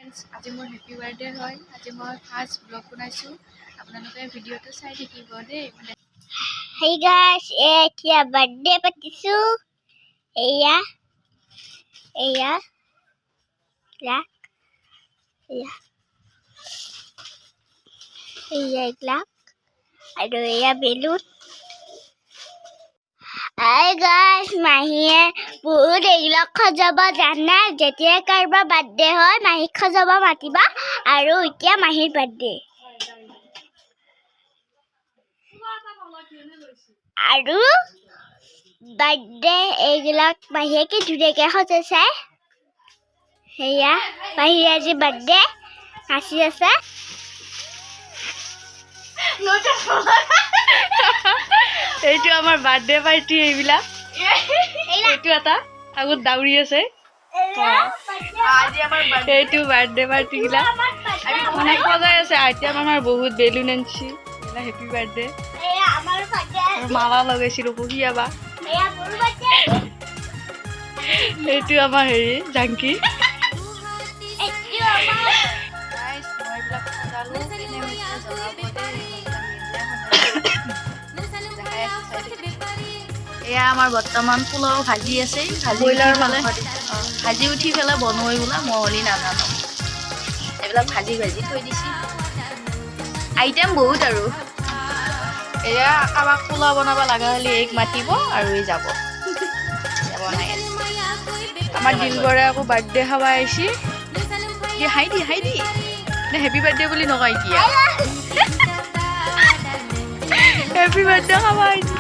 Friends, আজি মোৰ happy birthday হয়। আজি মই ফাৰ্ষ্ট ব্লগ বনাইছোঁ, আপোনালোকে ভিডিঅ'টো চাই থাকিব দেই। Hey guys, এতিয়া বাৰ্থডে পাতিছো। এয়া এইবিলাক আৰু এয়া বেলুন। Hey guys, মাহীয়ে বহুত এইবিলাক সজাব জানে। যেতিয়া কাৰোবাৰ বাৰ্থডে হয় মাহীক সজাব মাতিবা। আৰু এতিয়া মাহীৰ বাৰ্থডে আৰু বাৰ্থডে এইবিলাক মাহীয়ে কি ধুনীয়াকৈ সজাইছে। সেয়া মাহীৰ আজি বাৰ্থডে নাচি আছে। এইটো আমাৰ বাৰ্থডে পাৰ্টি। এইবিলাক এইটো এটা আগত দাউৰি আছে। এইটো বাৰ্থডে পাৰ্টি গিলা মানে সজাই আছে। এতিয়া আমাৰ বহুত বেলুন আনছি। হেপী বাৰ্থডে মালা লগাইছিলো পঢ়িয়াবা। এইটো আমাৰ হেৰি জাংকি। এয়া আমাৰ বৰ্তমান পোলাও ভাজি আছে। ভাজি উঠি পেলাই বনোৱাই বোলা মহলি নাজানো। এইবিলাক ভাজি থৈ দিছি। আইটেম বহুত আৰু এয়া কাৰোবাক পোলাও বনাব লগা হ'লে এক মাতিব আৰু এই যাব বনাই। আমাৰ দিলবৰে আকৌ বাৰ্থডে খাব আহিছি। হাই দি নে হেপী বাৰ্থডে বুলি নকয় এতিয়া। হেপী বাৰ্থডে খাব আহিছি।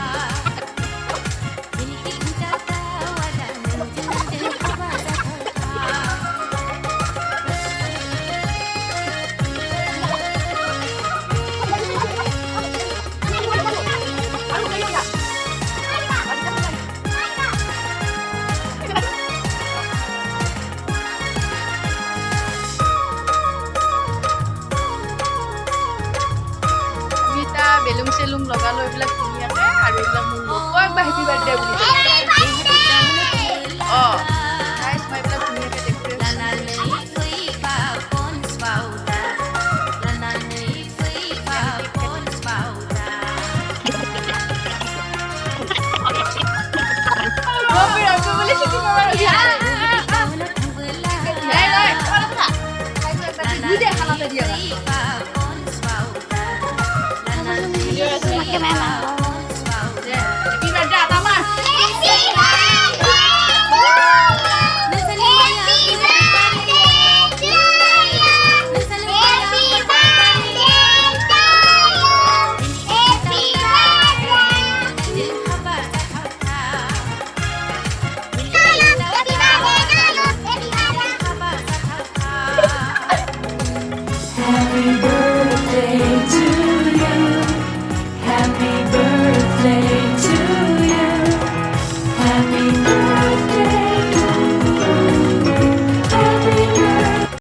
বেলুন চেলুন লগালো এইবিলাক ধুনীয়াকৈ আৰু এইবিলাক মোৰ লগৰ হেপী বাৰ্থডে বুলি